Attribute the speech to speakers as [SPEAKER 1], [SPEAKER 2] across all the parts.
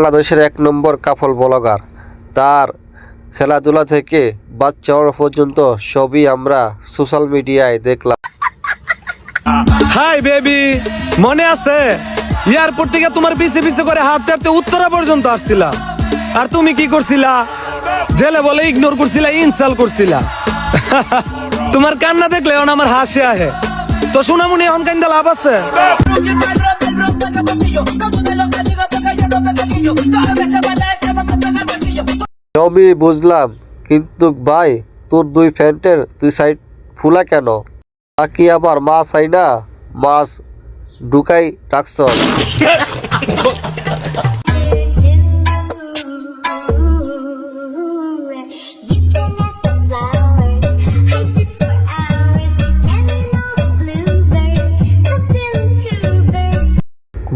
[SPEAKER 1] বাংলাদেশের 1 নম্বর কাপল ব্লগার। তার খেলাধুলা থেকে বাচ্চা হওয়া পর্যন্ত সবই আমরা সোশ্যাল মিডিয়ায় দেখলাম।
[SPEAKER 2] হাই বেবি, মনে আছে এয়ারপোর্ট থেকে তোমার পিছে পিছে করে হাঁটতে হাঁটতে উত্তরা পর্যন্ত আসছিলা, আর তুমি কি করছিলা? জেলে বলে ইগনোর করছিলা, ইনসাল্ট করছিলা। তোমার কান্না দেখলে এখন আমার হাসি আহে। তো সোনামণি, এখন কান্দা লাভ আছে?
[SPEAKER 1] সবই বুঝলাম, কিন্তু ভাই তোর 2 প্যান্টের 2 সাইড ফুলা কেন? বাকি আবার মাছ আই না মাছ ঢুকাই রাখছ।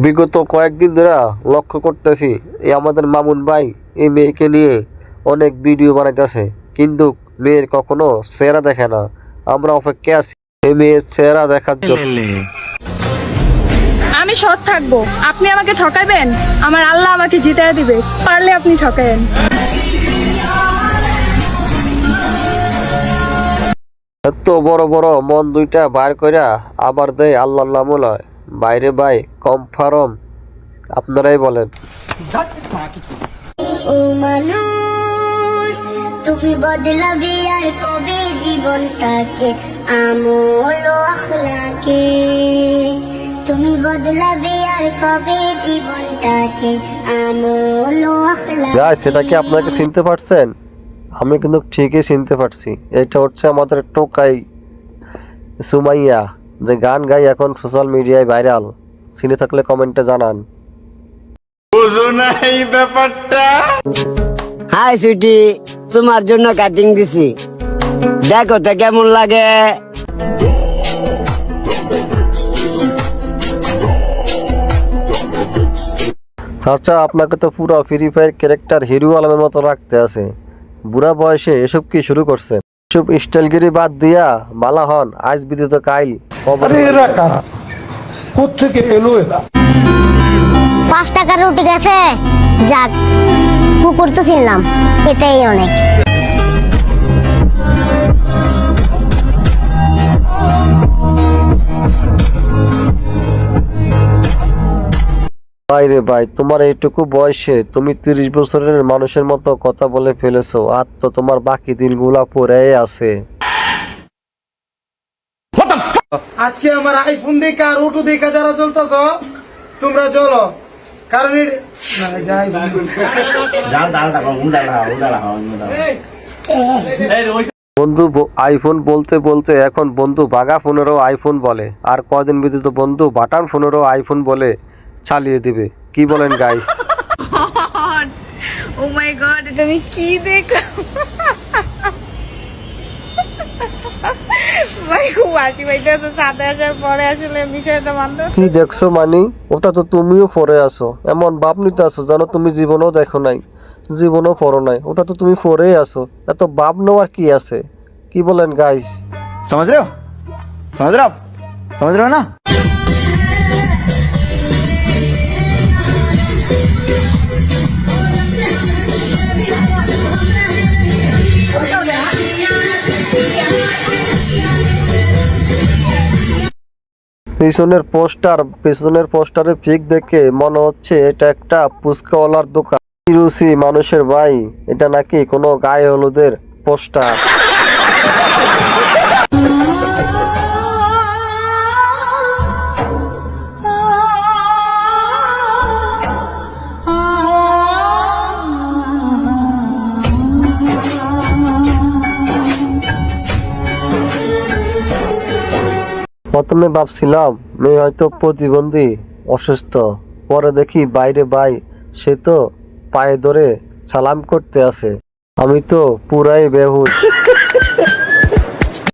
[SPEAKER 1] বিগত কয়েকদিন ধরে লক্ষ্য করতেছি এই আমাদের মামুন ভাই এই মেয়েকে নিয়ে অনেক ভিডিও বানাইতেছে, কিন্তু মেয়ের কখনো চেহারা দেখে না। আমরা অপেক্ষায় আছি এই মেয়ের চেহারা দেখার জন্য।
[SPEAKER 3] আমি সৎ থাকবো, আপনি আমাকে ঠকাবেন, আমার আল্লাহ আমাকে জিতায় দিবে, পারলে আপনি ঠকাবেন।
[SPEAKER 1] এত বড় বড় মন দুইটা বাইর কইরা আবার দেয় আল্লাহর নাম লয়। বাইরে ভাই কনফার্ম, আপনারাই বলেন।
[SPEAKER 4] ও মানুষ, তুমি বদলাবে আর কবে জীবনটাকে, আমল ও আখলাকে। তুমি বদলাবে আর কবে জীবনটাকে, আমল ও আখলাকে।
[SPEAKER 1] গাইস, এটা কি আপনাকে চিনতে পারছেন? আমি কিন্তু ঠিকই চিনতে পারছি। এটা হচ্ছে আমাদের টোকাই সুমাইয়া, যে গান গাই এখন সোশ্যাল মিডিয়ায় ভাইরাল। চিনে থাকলে কমেন্টে জানান।
[SPEAKER 2] বুঝো না এই ব্যাপারটা?
[SPEAKER 5] হাই সুইটি, তোমার জন্য কাটিং দিছি, দেখো তো কেমন লাগে।
[SPEAKER 1] চাচা, আপনাকে তো পুরো ফ্রি ফায়ার ক্যারেক্টার হিরো আলমের মতো রাখতে আছে। বুড়া বয়সে এসব কি শুরু করছে? এসব স্টাইলগিরি বাদ দিয়া বালা হন, আজ বিদ্যুৎ কাইল।
[SPEAKER 4] 5 টাকার রুটি গেছে, যাক কুকুর তো চিনলাম, এটাই অনেক।
[SPEAKER 1] ভাই রে ভাই, তোমার এইটুকু বয়সে তুমি 30 বছরের মানুষের মতো কথা বলে ফেলেছো, আর তো তোমার বাকি দিনগুলা পড়ে আছে।
[SPEAKER 2] আজকে আমার আইফোন দেখা আর ওটু দেখা যারা চলতেছ, তোমরা চলো, কারণ
[SPEAKER 1] বন্ধু আইফোন বলতে বলতে এখন বন্ধু বাগা ফোনেরও আইফোন বলে, আর কদিন ব্যতীত বন্ধু বাটান ফোনেরও আইফোন বলে চালিয়ে দিবে। কি বলেন গাইস?
[SPEAKER 3] ও মাই গড, এটা আমি কি দেখলাম! ভাই খুব হাসি পাইতে তো, সাথে আসার পরে আসলে বিষয়টা মানতে।
[SPEAKER 1] কি দেখছো মানি? ওটা তো তুমিও পরে আসো, এমন ভাব নিতে আসো জানো তুমি জীবনও দেখো নাই, জীবনও পড়ো নাই। ওটা তো তুমি পরেই আসো, এত ভাব নেওয়ার কি আছে? কি বলেন গাইস?
[SPEAKER 2] समझ रहे हो आप समझ रहे हो ना?
[SPEAKER 1] পেছনের পোস্টারে ফিক দেখে মনে হচ্ছে এটা একটা ফুচকাওয়ালার দোকান। কি রুচি মানুষের ভাই, এটা নাকি কোনো গায়ে হলুদের পোস্টার। প্রথমে ভাবছিলাম মেয়ে হয়তো প্রতিবন্ধী, অসুস্থ। পরে দেখি বাইরে ভাই, সে তো পায়ে ধরে সালাম করতে আছে। আমি তো পুরাই বেহুশ।